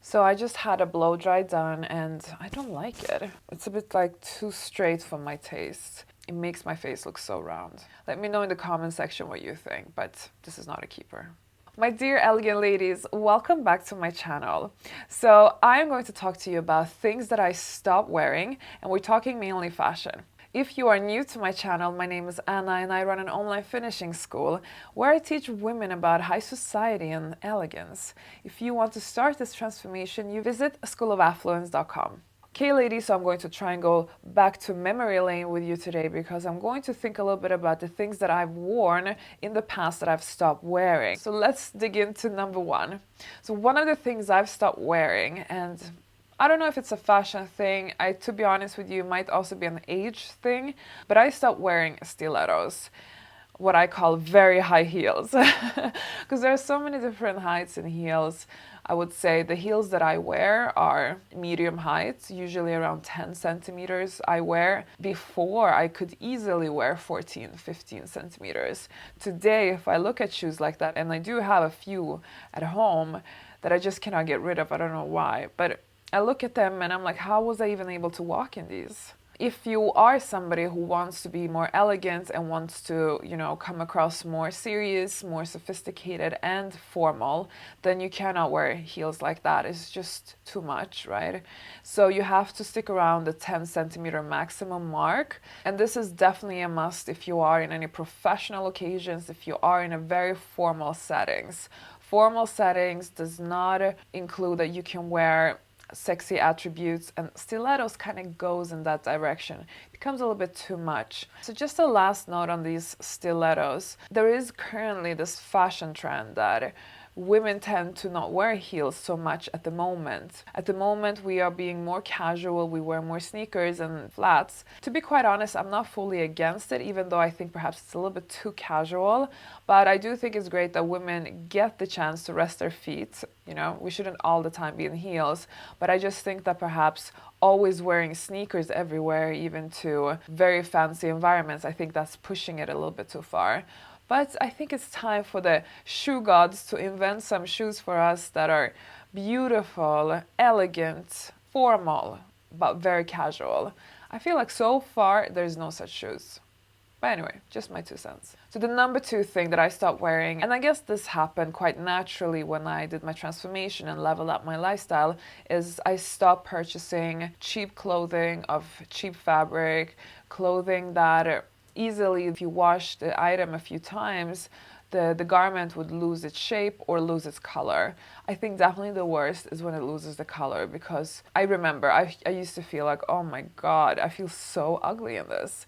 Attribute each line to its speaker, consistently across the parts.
Speaker 1: So I just had a blow dry done and I don't like it. It's a bit like too straight for my taste. It makes my face look so round. Let me know in the comment section what you think, but this is not a keeper. My dear elegant ladies, welcome back to my channel. So I am going to talk to you about things that I stopped wearing, and we're talking mainly fashion. If you are new to my channel, my name is Anna and I run an online finishing school where I teach women about high society and elegance. If you want to start this transformation, you visit schoolofaffluence.com. Okay, ladies, so I'm going to try and go back to memory lane with you today because I'm going to think a little bit about the things that I've worn in the past that I've stopped wearing. So let's dig into number one. So one of the things I've stopped wearing, and I don't know if it's a fashion thing, to be honest with you, it might also be an age thing, but I stopped wearing stilettos, what I call very high heels, because there are so many different heights in heels. I would say the heels that I wear are medium heights, usually around 10 centimeters. I wear before I could easily wear 14, 15 centimeters. Today, if I look at shoes like that, and I do have a few at home that I just cannot get rid of, I don't know why, but I look at them and I'm like, how was I even able to walk in these? If you are somebody who wants to be more elegant and wants to, come across more serious, more sophisticated and formal, then you cannot wear heels like that. It's just too much, right? So you have to stick around the 10 centimeter maximum mark. And this is definitely a must if you are in any professional occasions, if you are in a very formal settings. Formal settings does not include that you can wear sexy attributes, and stilettos kind of goes in that direction. It becomes a little bit too much. So just a last note on these stilettos. There is currently this fashion trend that women tend to not wear heels so much at the moment. At the moment, we are being more casual. We wear more sneakers and flats. To be quite honest, I'm not fully against it, even though I think perhaps it's a little bit too casual. But I do think it's great that women get the chance to rest their feet. We shouldn't all the time be in heels. But I just think that perhaps always wearing sneakers everywhere, even to very fancy environments, I think that's pushing it a little bit too far. But I think it's time for the shoe gods to invent some shoes for us that are beautiful, elegant, formal, but very casual. I feel like so far there's no such shoes. But anyway, just my 2 cents. So the number two thing that I stopped wearing, and I guess this happened quite naturally when I did my transformation and leveled up my lifestyle, is I stopped purchasing cheap clothing of cheap fabric, clothing that easily, if you wash the item a few times, the garment would lose its shape or lose its color. I think definitely the worst is when it loses the color, because I remember I used to feel like, oh my God, I feel so ugly in this.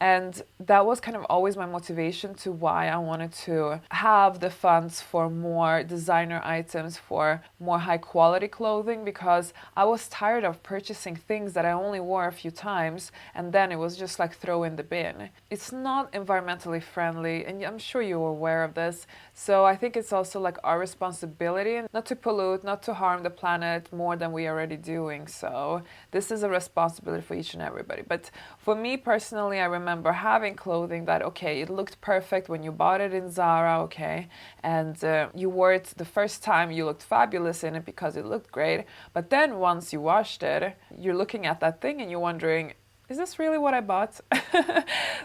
Speaker 1: And that was kind of always my motivation to why I wanted to have the funds for more designer items, for more high quality clothing, because I was tired of purchasing things that I only wore a few times and then it was just like throw in the bin. It's not environmentally friendly, and I'm sure you're aware of this. So I think it's also like our responsibility not to pollute, not to harm the planet more than we are already doing. So this is a responsibility for each and everybody. But for me personally, I remember having clothing that, okay, it looked perfect when you bought it in Zara, okay, and you wore it the first time, you looked fabulous in it because it looked great. But then once you washed it, you're looking at that thing and you're wondering, is this really what I bought?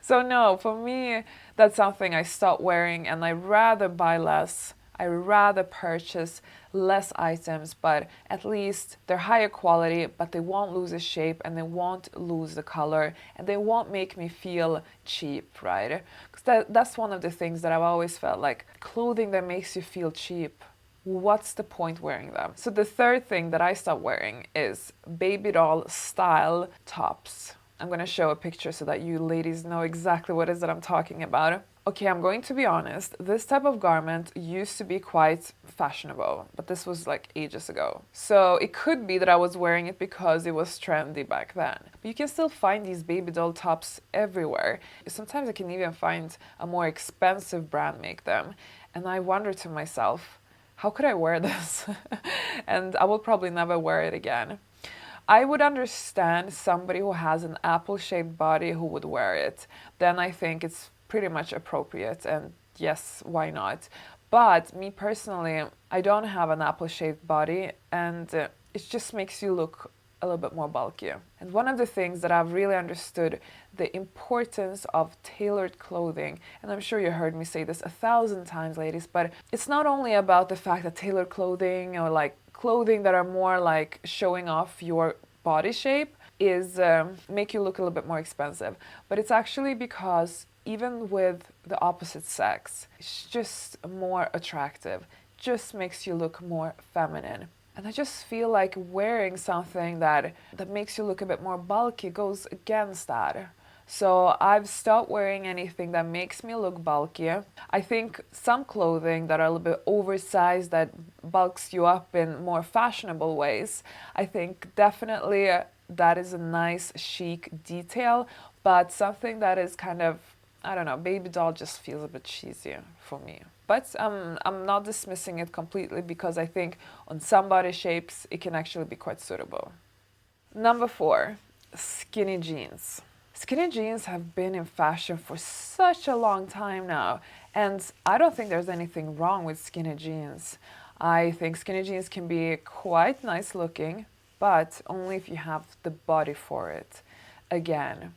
Speaker 1: So no, for me, that's something I stopped wearing, and I rather buy less. I rather purchase less items, but at least they're higher quality, but they won't lose the shape and they won't lose the color and they won't make me feel cheap, right? Because that's one of the things that I've always felt like, clothing that makes you feel cheap. What's the point wearing them? So the third thing that I stopped wearing is baby doll style tops. I'm going to show a picture so that you ladies know exactly what it is that I'm talking about. Okay, I'm going to be honest, this type of garment used to be quite fashionable, but this was like ages ago. So it could be that I was wearing it because it was trendy back then. But you can still find these baby doll tops everywhere. Sometimes I can even find a more expensive brand make them. And I wonder to myself, how could I wear this? And I will probably never wear it again. I would understand somebody who has an apple-shaped body who would wear it. Then I think it's pretty much appropriate, and yes, why not? But me personally, I don't have an apple-shaped body, and it just makes you look a little bit more bulky. And one of the things that I've really understood the importance of tailored clothing, and I'm sure you heard me say this 1,000 times, ladies, but it's not only about the fact that tailored clothing or like clothing that are more like showing off your body shape is make you look a little bit more expensive, but it's actually because even with the opposite sex, it's just more attractive, just makes you look more feminine. And I just feel like wearing something that makes you look a bit more bulky goes against that. So I've stopped wearing anything that makes me look bulky. I think some clothing that are a little bit oversized, that bulks you up in more fashionable ways, I think definitely that is a nice chic detail, but something that is kind of, I don't know, baby doll just feels a bit cheesy for me. But I'm not dismissing it completely because I think on some body shapes it can actually be quite suitable. Number 4, skinny jeans. Skinny jeans have been in fashion for such a long time now, and I don't think there's anything wrong with skinny jeans. I think skinny jeans can be quite nice looking, but only if you have the body for it. Again,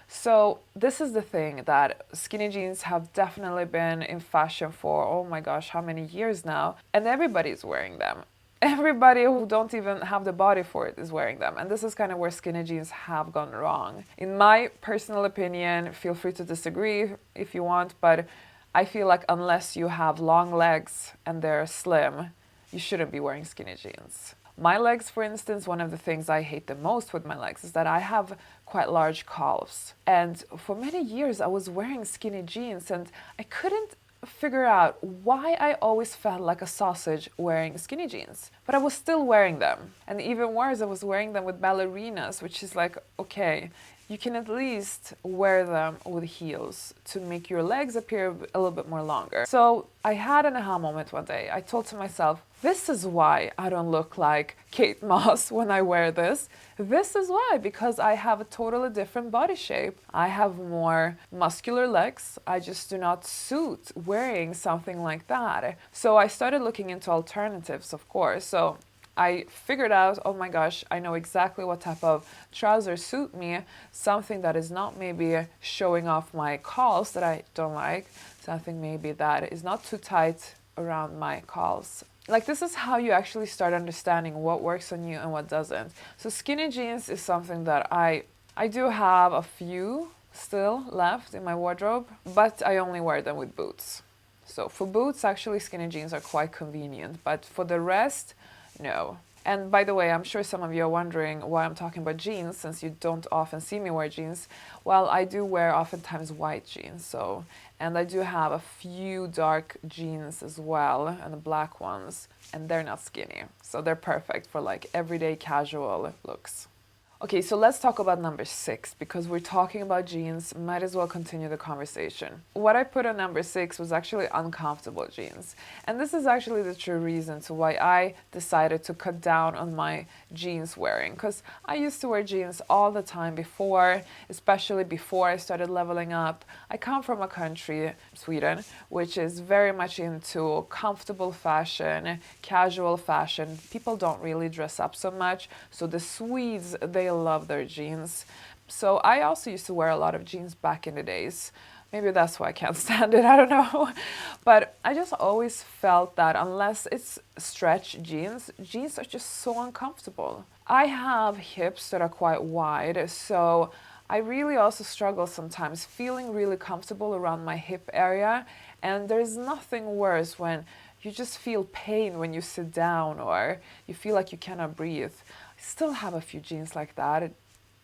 Speaker 1: so this is the thing, that skinny jeans have definitely been in fashion for, oh my gosh, how many years now? And everybody's wearing them. Everybody who don't even have the body for it is wearing them. And this is kind of where skinny jeans have gone wrong. In my personal opinion, feel free to disagree if you want, but I feel like unless you have long legs and they're slim, you shouldn't be wearing skinny jeans. My legs, for instance, one of the things I hate the most with my legs is that I have quite large calves. And for many years I was wearing skinny jeans and I couldn't figure out why I always felt like a sausage wearing skinny jeans. But I was still wearing them. And even worse, I was wearing them with ballerinas, which is like, okay, you can at least wear them with heels to make your legs appear a little bit more longer. So I had an aha moment one day. I told to myself, this is why I don't look like Kate Moss when I wear this. This is why, because I have a totally different body shape. I have more muscular legs. I just do not suit wearing something like that. So I started looking into alternatives, of course. So I figured out, oh my gosh, I know exactly what type of trousers suit me. Something that is not maybe showing off my calves that I don't like. Something maybe that is not too tight around my calves. Like, this is how you actually start understanding what works on you and what doesn't. So skinny jeans is something that I do have a few still left in my wardrobe, but I only wear them with boots. So for boots, actually skinny jeans are quite convenient, but for the rest, no. And by the way, I'm sure some of you are wondering why I'm talking about jeans, since you don't often see me wear jeans. Well, I do wear oftentimes white jeans, and I do have a few dark jeans as well, and the black ones, and they're not skinny. So they're perfect for like everyday casual looks. Okay, so let's talk about number 6, because we're talking about jeans, might as well continue the conversation. What I put on number 6 was actually uncomfortable jeans. And this is actually the true reason to why I decided to cut down on my jeans wearing, because I used to wear jeans all the time before, especially before I started leveling up. I come from a country, Sweden, which is very much into comfortable fashion, casual fashion. People don't really dress up so much, so the Swedes, they love their jeans. So I also used to wear a lot of jeans back in the days. Maybe that's why I can't stand it, I don't know. But I just always felt that unless it's stretch jeans, jeans are just so uncomfortable. I have hips that are quite wide, so I really also struggle sometimes feeling really comfortable around my hip area. And there's nothing worse when you just feel pain when you sit down or you feel like you cannot breathe. I still have a few jeans like that.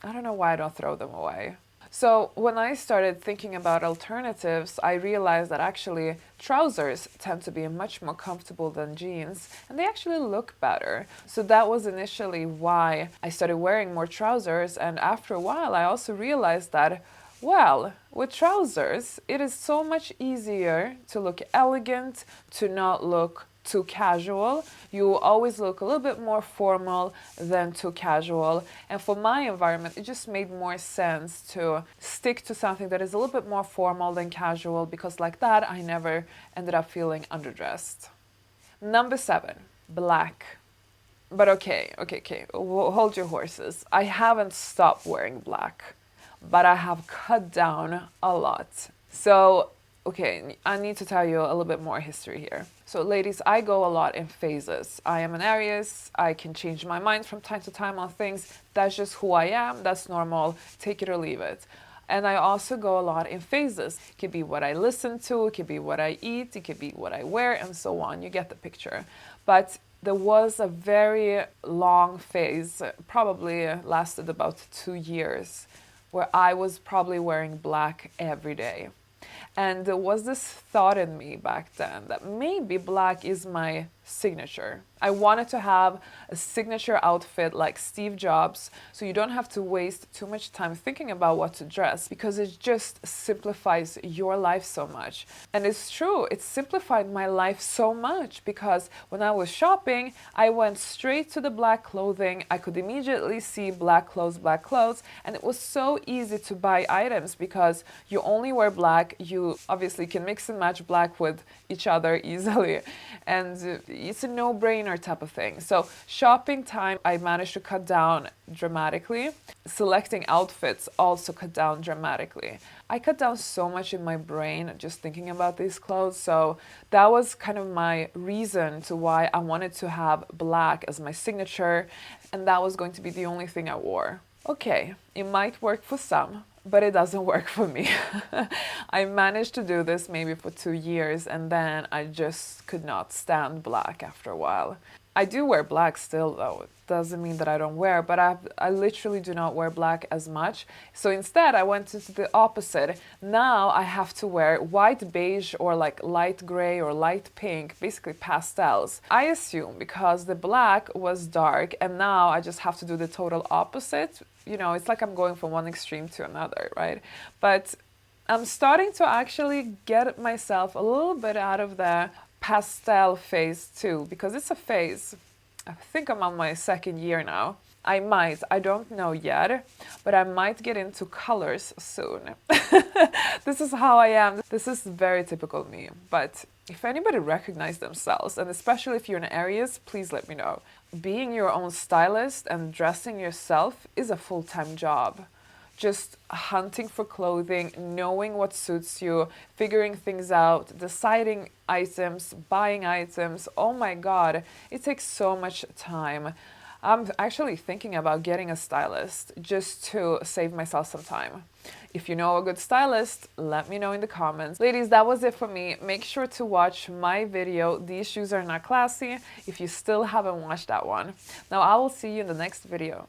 Speaker 1: I don't know why I don't throw them away. So when I started thinking about alternatives, I realized that actually trousers tend to be much more comfortable than jeans, and they actually look better. So that was initially why I started wearing more trousers, and after a while I also realized that, well, with trousers, it is so much easier to look elegant, to not look too casual. You always look a little bit more formal than too casual. And for my environment, it just made more sense to stick to something that is a little bit more formal than casual, because like that, I never ended up feeling underdressed. Number 7, black. But okay. Hold your horses. I haven't stopped wearing black, but I have cut down a lot. So, okay, I need to tell you a little bit more history here. So, ladies, I go a lot in phases. I am an Aries. I can change my mind from time to time on things. That's just who I am. That's normal. Take it or leave it. And I also go a lot in phases. It could be what I listen to, it could be what I eat, it could be what I wear, and so on. You get the picture. But there was a very long phase, probably lasted about 2 years, where I was probably wearing black every day. And there was this thought in me back then that maybe black is my signature. I wanted to have a signature outfit like Steve Jobs, so you don't have to waste too much time thinking about what to dress, because it just simplifies your life so much. And it's true, it simplified my life so much, because when I was shopping, I went straight to the black clothing. I could immediately see black clothes, and it was so easy to buy items because you only wear black. You obviously can mix and match black with each other easily, and it's a no-brainer type of thing. So shopping time, I managed to cut down dramatically. Selecting outfits also cut down dramatically. I cut down so much in my brain just thinking about these clothes. So that was kind of my reason to why I wanted to have black as my signature, and that was going to be the only thing I wore. Okay, it might work for some, but it doesn't work for me. I managed to do this maybe for 2 years, and then I just could not stand black after a while. I do wear black still though. It doesn't mean that I don't wear, but I literally do not wear black as much. So instead I went into the opposite. Now I have to wear white beige or like light gray or light pink, basically pastels. I assume because the black was dark, and now I just have to do the total opposite. You know, it's like I'm going from one extreme to another, right? But I'm starting to actually get myself a little bit out of the pastel phase too, because it's a phase. I think I'm on my 2nd year now. I don't know yet, but I might get into colors soon. This is how I am. This is very typical me. But if anybody recognizes themselves, and especially if you're in Aries, please let me know. Being your own stylist and dressing yourself is a full-time job. Just hunting for clothing, knowing what suits you, figuring things out, deciding items, buying items. Oh my God, it takes so much time. I'm actually thinking about getting a stylist just to save myself some time. If you know a good stylist, let me know in the comments. Ladies, that was it for me. Make sure to watch my video, These Shoes Are Not Classy, if you still haven't watched that one. Now I will see you in the next video.